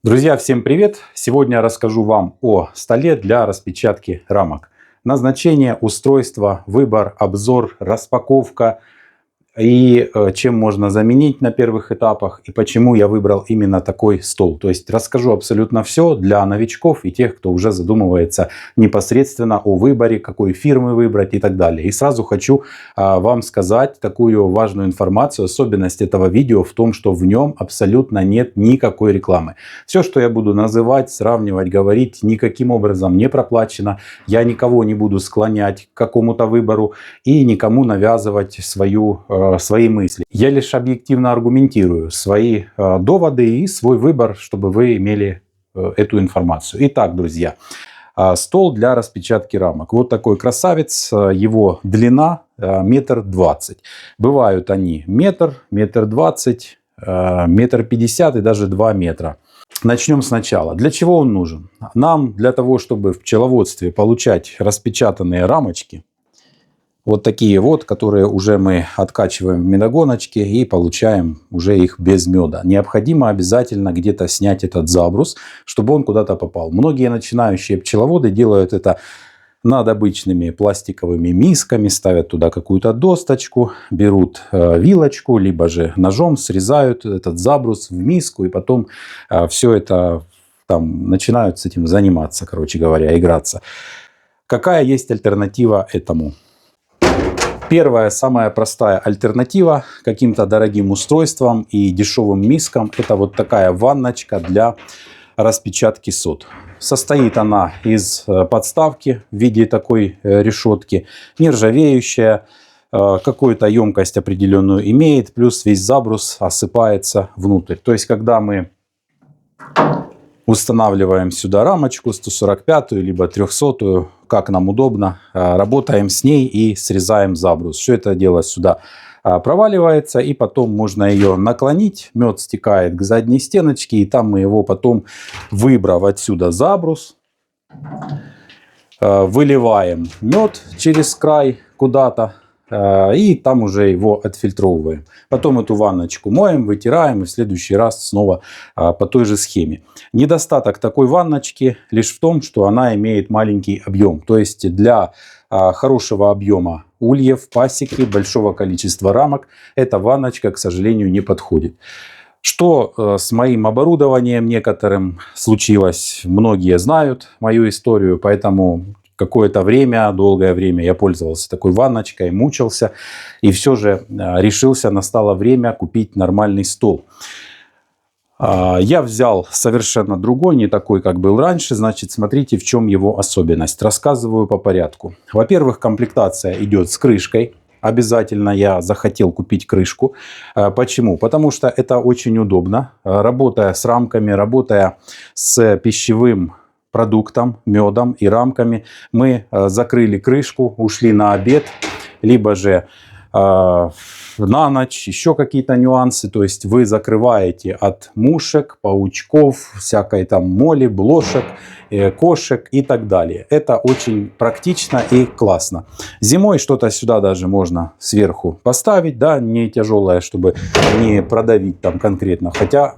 Друзья, всем привет! Сегодня я расскажу вам о столе для распечатки рамок. Назначение, устройство, выбор, обзор, распаковка и чем можно заменить на первых этапах и почему я выбрал именно такой стол. То есть расскажу абсолютно все для новичков и тех, кто уже задумывается непосредственно о выборе, какой фирмы выбрать и так далее. И сразу хочу вам сказать такую важную информацию. Особенность этого видео в том, что в нем абсолютно нет никакой рекламы. Все, что я буду называть, сравнивать, говорить, никаким образом не проплачено. Я никого не буду склонять к какому-то выбору и никому навязывать свои мысли. Я лишь объективно аргументирую свои доводы и свой выбор, чтобы вы имели эту информацию. Итак, друзья, стол для распечатки рамок. Вот такой красавец. Его длина 1,20 м. Бывают они метр, 1,20 м, 1,50 м и даже 2 метра. Начнем сначала. Для чего он нужен? Нам для того, чтобы в пчеловодстве получать распечатанные рамочки, вот такие вот, которые уже мы откачиваем в медогоночке и получаем уже их без меда. Необходимо обязательно где-то снять этот забрус, чтобы он куда-то попал. Многие начинающие пчеловоды делают это над обычными пластиковыми мисками, ставят туда какую-то досточку, берут вилочку, либо же ножом срезают этот забрус в миску и потом все это там начинают с этим заниматься, короче говоря, играться. Какая есть альтернатива этому? Первая, самая простая альтернатива каким-то дорогим устройствам и дешевым мискам — это вот такая ванночка для распечатки сот. Состоит она из подставки в виде такой решетки, нержавеющая, какую-то емкость определенную имеет, плюс весь забрус осыпается внутрь. То есть, когда мы устанавливаем сюда рамочку 145-ю либо 300-ю, как нам удобно, работаем с ней и срезаем забрус. Все это дело сюда проваливается, и потом можно ее наклонить, мед стекает к задней стеночке, и там мы его потом, выбрав отсюда забрус, выливаем мед через край куда-то, и там уже его отфильтровываем. Потом эту ванночку моем, вытираем и в следующий раз снова по той же схеме. Недостаток такой ванночки лишь в том, что она имеет маленький объем. То есть для хорошего объема ульев, пасеки, большого количества рамок эта ванночка, к сожалению, не подходит. Что с моим оборудованием некоторым случилось, многие знают мою историю, поэтому какое-то время, долгое время я пользовался такой ванночкой, мучился. И все же решился, настало время купить нормальный стол. Я взял совершенно другой, не такой, как был раньше. Значит, смотрите, в чем его особенность. Рассказываю по порядку. Во-первых, комплектация идет с крышкой. Обязательно я захотел купить крышку. Почему? Потому что это очень удобно. Работая с рамками, работая с пищевым продуктом, медом и рамками, мы закрыли крышку, ушли на обед, либо же на ночь, еще какие-то нюансы. То есть вы закрываете от мушек, паучков, всякой там моли, блошек, кошек и так далее. Это очень практично и классно. Зимой что-то сюда даже можно сверху поставить, да, не тяжелое, чтобы не продавить там конкретно, хотя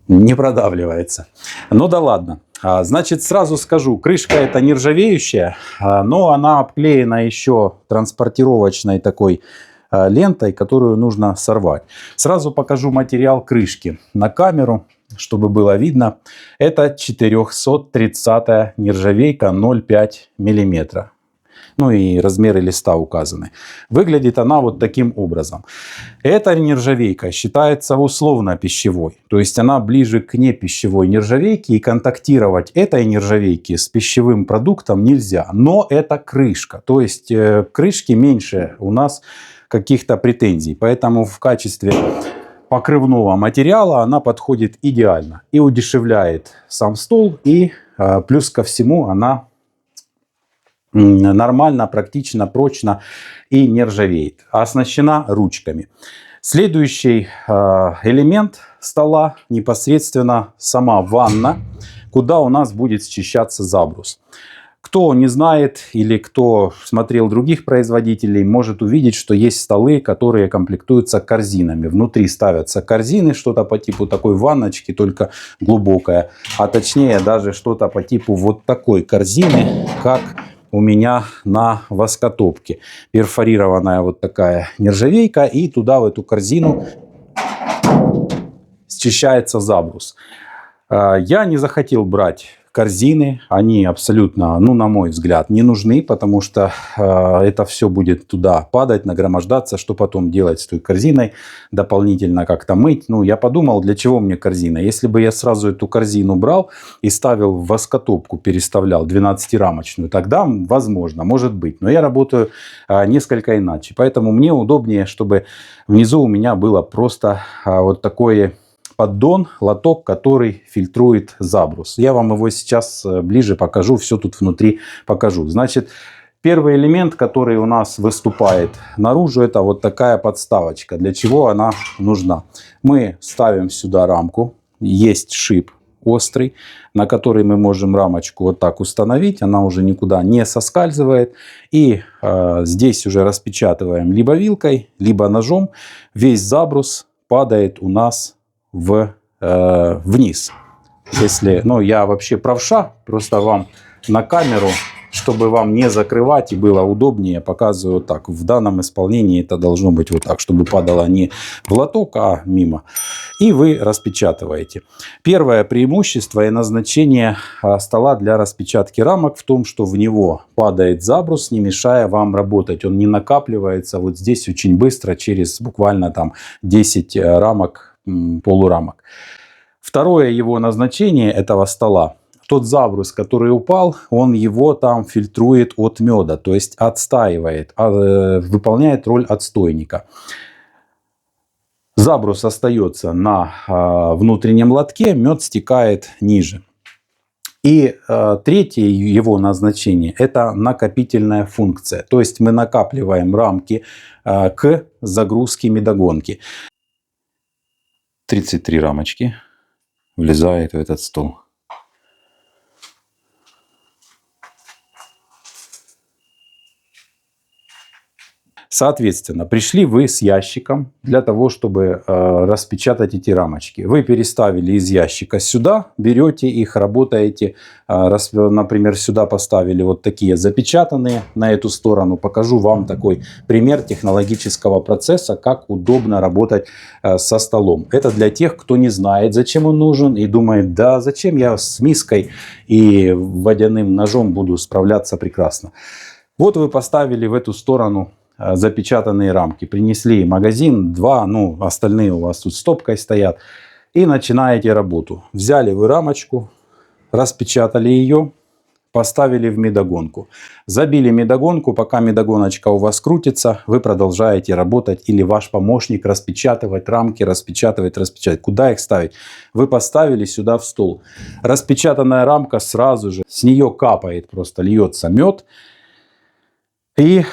не продавливается. Ну да ладно. Значит, сразу скажу, крышка эта нержавеющая, но она обклеена еще транспортировочной такой лентой, которую нужно сорвать. Сразу покажу материал крышки на камеру, чтобы было видно. Это 430-я нержавейка 0,5 мм. Ну и размеры листа указаны. Выглядит она вот таким образом. Эта нержавейка считается условно пищевой. То есть она ближе к непищевой нержавейке. И контактировать этой нержавейки с пищевым продуктом нельзя. Но это крышка. То есть к крышке меньше у нас каких-то претензий. Поэтому в качестве покрывного материала она подходит идеально. И удешевляет сам стол. И плюс ко всему она нормально, практично, прочно и не ржавеет. Оснащена ручками. Следующий элемент стола непосредственно сама ванна, куда у нас будет счищаться забрус. Кто не знает или кто смотрел других производителей, может увидеть, что есть столы, которые комплектуются корзинами. Внутри ставятся корзины, что-то по типу такой ванночки, только глубокая. А точнее даже что-то по типу вот такой корзины, как у меня на воскотопке. Перфорированная вот такая нержавейка. И туда, в эту корзину, счищается забрус. Я не захотел брать корзины, они абсолютно, ну, на мой взгляд, не нужны, потому что это все будет туда падать, нагромождаться, что потом делать с той корзиной, дополнительно как-то мыть. Ну, я подумал, для чего мне корзина? Если бы я сразу эту корзину брал и ставил в воскотопку, переставлял 12-рамочную, тогда, возможно, может быть. Но я работаю несколько иначе, поэтому мне удобнее, чтобы внизу у меня было просто вот такое поддон, лоток, который фильтрует забрус. Я вам его сейчас ближе покажу, все тут внутри покажу. Значит, первый элемент, который у нас выступает наружу, это вот такая подставочка. Для чего она нужна? Мы ставим сюда рамку, есть шип острый, на который мы можем рамочку вот так установить, она уже никуда не соскальзывает. И здесь уже распечатываем либо вилкой, либо ножом. Весь забрус падает у нас вниз. Если, ну, я вообще правша, просто вам на камеру, чтобы вам не закрывать и было удобнее, показываю вот так. В данном исполнении это должно быть вот так, чтобы падало не в лоток, а мимо. И вы распечатываете. Первое преимущество и назначение стола для распечатки рамок в том, что в него падает забрус, не мешая вам работать. Он не накапливается вот здесь очень быстро, через буквально там 10 рамок, полурамок. Второе его назначение этого стола. Тот забрус, который упал, он его там фильтрует от меда, то есть отстаивает, выполняет роль отстойника. Забрус остается на внутреннем лотке, мед стекает ниже. И третье его назначение – это накопительная функция. То есть мы накапливаем рамки к загрузке медогонки. 33 рамочки влезает в этот стол. Соответственно, пришли вы с ящиком для того, чтобы распечатать эти рамочки. Вы переставили из ящика сюда, берете их, работаете. Например, сюда поставили вот такие запечатанные на эту сторону. Покажу вам такой пример технологического процесса, как удобно работать со столом. Это для тех, кто не знает, зачем он нужен и думает, да зачем я с миской и водяным ножом буду справляться прекрасно. Вот вы поставили в эту сторону запечатанные рамки. Принесли магазин, 2, ну остальные у вас тут стопкой стоят. И начинаете работу. Взяли вы рамочку, распечатали ее, поставили в медогонку. Забили медогонку, пока медогоночка у вас крутится, вы продолжаете работать. Или ваш помощник распечатывать рамки, распечатывать. Куда их ставить? Вы поставили сюда в стол. Распечатанная рамка сразу же, с нее капает, просто льется мед. И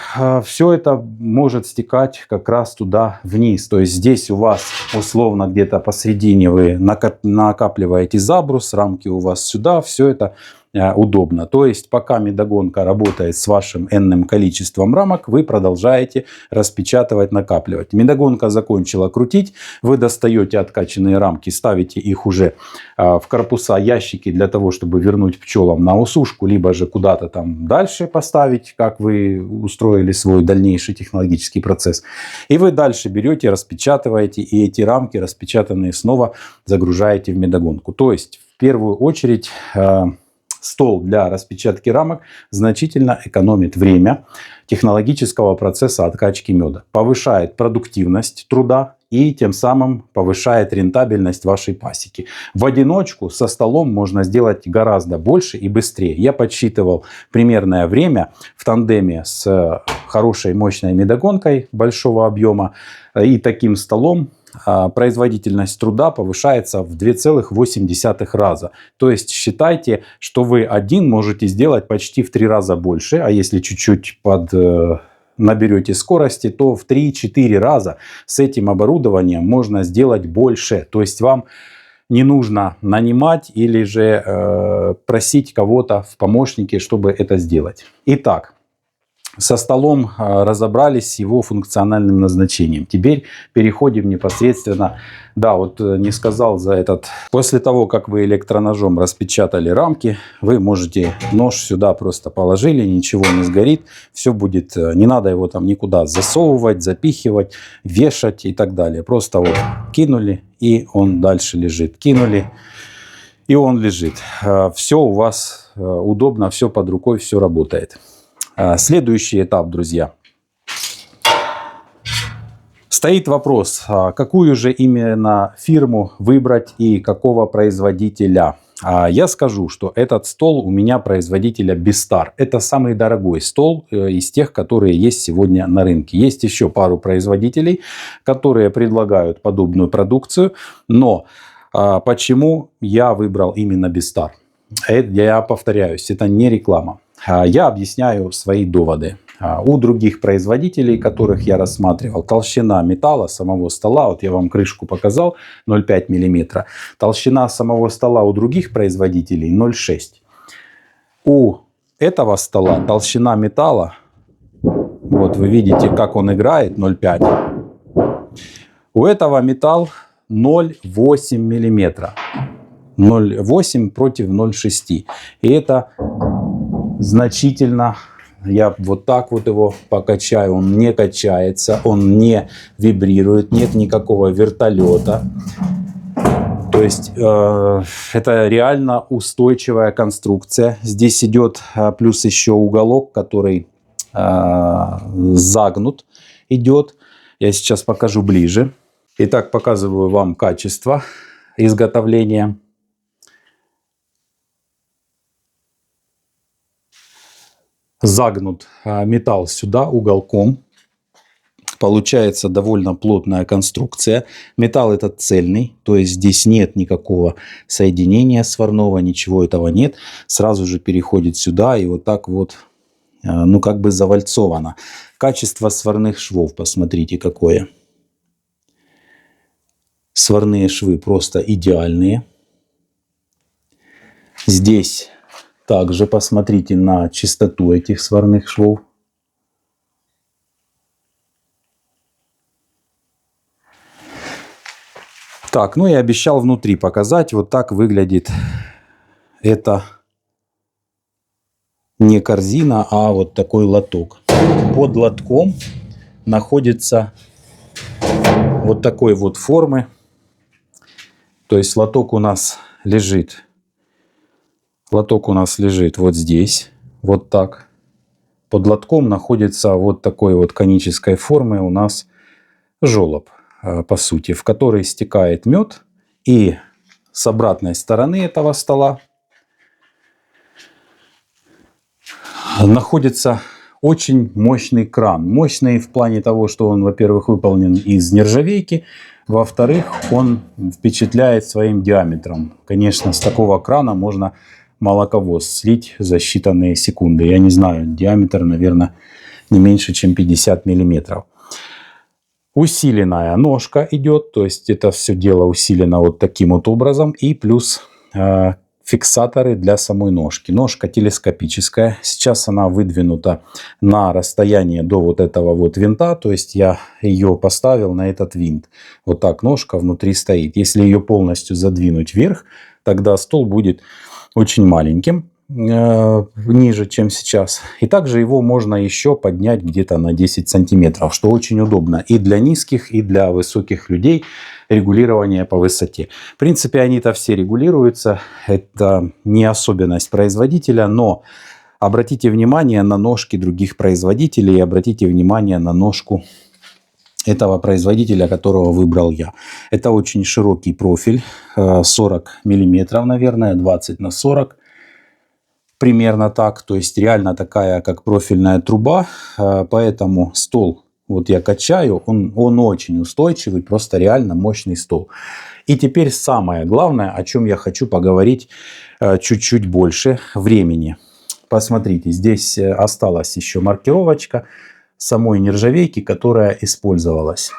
все это может стекать как раз туда вниз. То есть здесь у вас условно где-то посередине вы накапливаете забрус, рамки у вас сюда, все это удобно. То есть пока медогонка работает с вашим n-ным количеством рамок, вы продолжаете распечатывать, накапливать. Медогонка закончила крутить, вы достаете откачанные рамки, ставите их уже в корпуса, ящики для того, чтобы вернуть пчелам на усушку, либо же куда-то там дальше поставить, как вы устроили свой дальнейший технологический процесс. И вы дальше берете, распечатываете, и эти рамки распечатанные снова загружаете в медогонку. То есть в первую очередь стол для распечатки рамок значительно экономит время технологического процесса откачки меда, повышает продуктивность труда и тем самым повышает рентабельность вашей пасеки. В одиночку со столом можно сделать гораздо больше и быстрее. Я подсчитывал примерное время в тандеме с хорошей мощной медогонкой большого объема и таким столом. Производительность труда повышается в 2,8 раза. То есть считайте, что вы один можете сделать почти в 3 раза больше, а если чуть-чуть наберете скорости, то в 3-4 раза с этим оборудованием можно сделать больше. То есть вам не нужно нанимать или же просить кого-то в помощнике, чтобы это сделать. Итак, со столом разобрались с его функциональным назначением. Теперь переходим непосредственно, да, вот не сказал за этот. После того, как вы электроножом распечатали рамки, вы можете нож сюда просто положили, ничего не сгорит. Все будет, не надо его там никуда засовывать, запихивать, вешать и так далее. Просто вот кинули, и он дальше лежит. Кинули, и он лежит. Все у вас удобно, все под рукой, все работает. Следующий этап, друзья. Стоит вопрос, какую же именно фирму выбрать и какого производителя. Я скажу, что этот стол у меня производителя Бистар. Это самый дорогой стол из тех, которые есть сегодня на рынке. Есть еще пару производителей, которые предлагают подобную продукцию. Но почему я выбрал именно Бистар? Я повторяюсь, это не реклама. Я объясняю свои доводы. У других производителей, которых я рассматривал, толщина металла самого стола, вот я вам крышку показал, 0,5 мм. Толщина самого стола у других производителей 0,6. У этого стола толщина металла, вот вы видите, как он играет, 0,5. У этого металл 0,8 мм. 0,8 против 0,6. И это значительно. Я вот так вот его покачаю, он не качается, он не вибрирует, нет никакого вертолета. То есть это реально устойчивая конструкция. Здесь идет плюс еще уголок, который загнут идет. Я сейчас покажу ближе. Итак, показываю вам качество изготовления. Загнут металл сюда уголком. Получается довольно плотная конструкция. Металл этот цельный, то есть здесь нет никакого соединения сварного, ничего этого нет. Сразу же переходит сюда и вот так вот, ну как бы завальцовано. Качество сварных швов, посмотрите какое. Сварные швы просто идеальные. Здесь также посмотрите на чистоту этих сварных швов. Так, ну и обещал внутри показать. Вот так выглядит это не корзина, а вот такой лоток. Под лотком находится вот такой вот формы. То есть лоток у нас лежит. Лоток у нас лежит вот здесь, вот так. Под лотком находится вот такой вот конической формы у нас желоб, по сути, в который стекает мед. И с обратной стороны этого стола находится очень мощный кран. Мощный в плане того, что он, во-первых, выполнен из нержавейки. Во-вторых, он впечатляет своим диаметром. Конечно, с такого крана можно молоковоз слить за считанные секунды. Я не знаю, диаметр, наверное, не меньше, чем 50 миллиметров. Усиленная ножка идет, то есть это все дело усилено вот таким вот образом. И плюс фиксаторы для самой ножки. Ножка телескопическая. Сейчас она выдвинута на расстояние до вот этого вот винта. То есть я ее поставил на этот винт. Вот так ножка внутри стоит. Если ее полностью задвинуть вверх, тогда стол будет очень маленьким, ниже, чем сейчас. И также его можно еще поднять где-то на 10 сантиметров, что очень удобно и для низких, и для высоких людей. Регулирование по высоте. В принципе, они-то все регулируются. Это не особенность производителя, но обратите внимание на ножки других производителей и обратите внимание на ножку этого производителя, которого выбрал я. Это очень широкий профиль, 40 миллиметров, наверное, 20 на 40. Примерно так. То есть реально такая, как профильная труба. Поэтому стол, вот я качаю, он очень устойчивый, просто реально мощный стол. И теперь самое главное, о чем я хочу поговорить чуть-чуть больше времени. Посмотрите, здесь осталась еще маркировочка самой нержавейки, которая использовалась.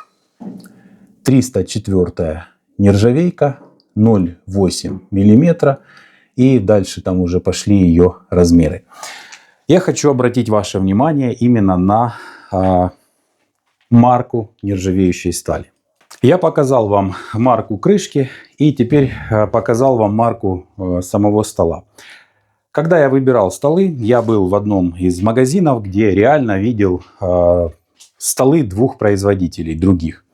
304 нержавейка, 0,8 мм. И дальше там уже пошли ее размеры. Я хочу обратить ваше внимание именно на марку нержавеющей стали. Я показал вам марку крышки и теперь показал вам марку самого стола. Когда я выбирал столы, я был в одном из магазинов, где реально видел столы двух производителей других.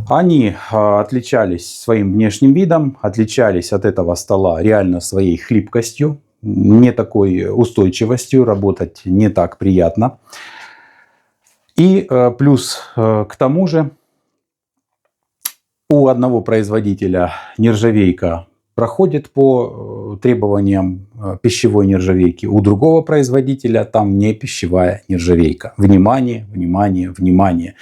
Они отличались своим внешним видом, отличались от этого стола реально своей хлипкостью, не такой устойчивостью, работать не так приятно. И плюс к тому же у одного производителя нержавейка проходит по требованиям пищевой нержавейки, у другого производителя там не пищевая нержавейка. Внимание, внимание, внимание!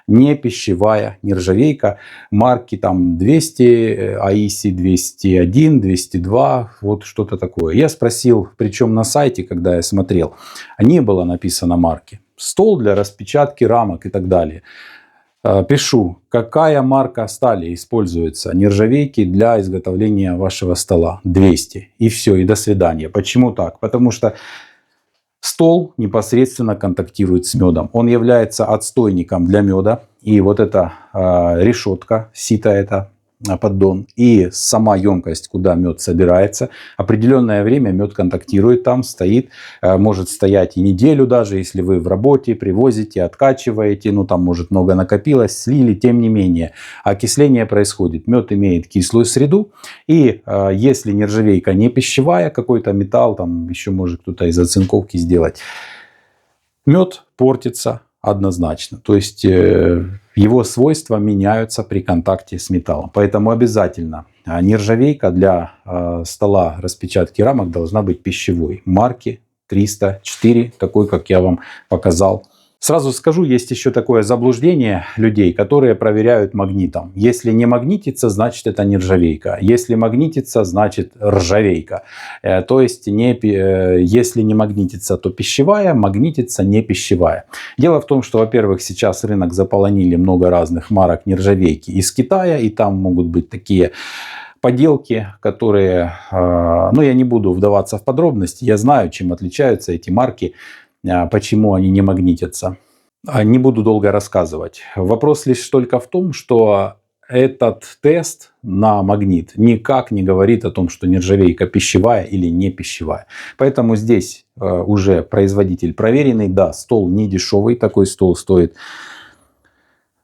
Не пищевая нержавейка марки там 200, AISI 201, 202, вот что-то такое. Я спросил, причем на сайте, когда я смотрел, не было написано марки. Стол для распечатки рамок и так далее. Пишу, какая марка стали используется нержавейки для изготовления вашего стола. 200. И все, и до свидания. Почему так? Потому что стол непосредственно контактирует с медом. Он является отстойником для меда. И вот эта решетка, сито это, поддон, и сама емкость, куда мед собирается, определенное время мед контактирует там, стоит, может стоять и неделю даже, если вы в работе привозите, откачиваете, ну там может много накопилось, слили, тем не менее окисление происходит, мед имеет кислую среду, и если нержавейка не пищевая, какой-то металл, там еще может кто-то из оцинковки сделать, мед портится однозначно, то есть его свойства меняются при контакте с металлом. Поэтому обязательно нержавейка для стола распечатки рамок должна быть пищевой. Марки 304, такой, как я вам показал. Сразу скажу, есть еще такое заблуждение людей, которые проверяют магнитом. Если не магнитится, значит это нержавейка. Если магнитится, значит ржавейка. То есть если не магнитится, то пищевая, магнитится не пищевая. Дело в том, что, во-первых, сейчас рынок заполонили много разных марок нержавейки из Китая. И там могут быть такие поделки, которые... Ну, я не буду вдаваться в подробности. Я знаю, чем отличаются эти марки. Почему они не магнитятся. Не буду долго рассказывать. Вопрос лишь только в том, что этот тест на магнит никак не говорит о том, что нержавейка пищевая или не пищевая. Поэтому здесь уже производитель проверенный. Да, стол не дешевый. Такой стол стоит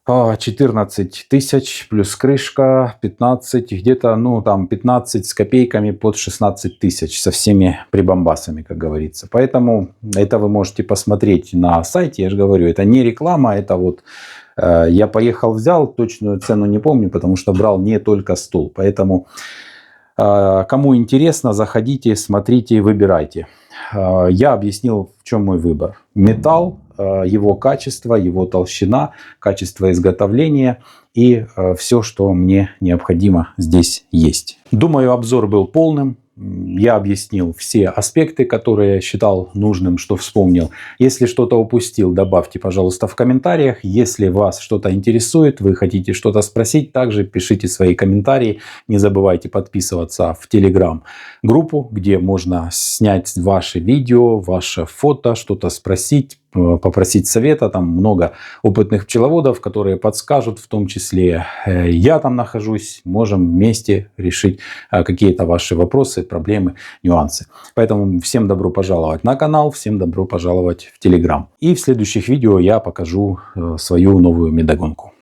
14 тысяч плюс крышка 15, где-то ну там 15 с копейками под 16 тысяч со всеми прибамбасами, как говорится. Поэтому это вы можете посмотреть на сайте, я же говорю, это не реклама, это вот я поехал взял, точную цену не помню, потому что брал не только стол. Поэтому кому интересно, заходите, смотрите, выбирайте. Я объяснил, в чем мой выбор. Металл, его качество, его толщина, качество изготовления и все, что мне необходимо здесь есть. Думаю, обзор был полным. Я объяснил все аспекты, которые я считал нужным, что вспомнил. Если что-то упустил, добавьте, пожалуйста, в комментариях. Если вас что-то интересует, вы хотите что-то спросить, также пишите свои комментарии. Не забывайте подписываться в Telegram-группу, где можно снять ваши видео, ваше фото, что-то спросить, попросить совета. Там много опытных пчеловодов, которые подскажут, в том числе я там нахожусь. Можем вместе решить какие-то ваши вопросы, проблемы, нюансы. Поэтому всем добро пожаловать на канал, всем добро пожаловать в Telegram. И в следующих видео я покажу свою новую медогонку.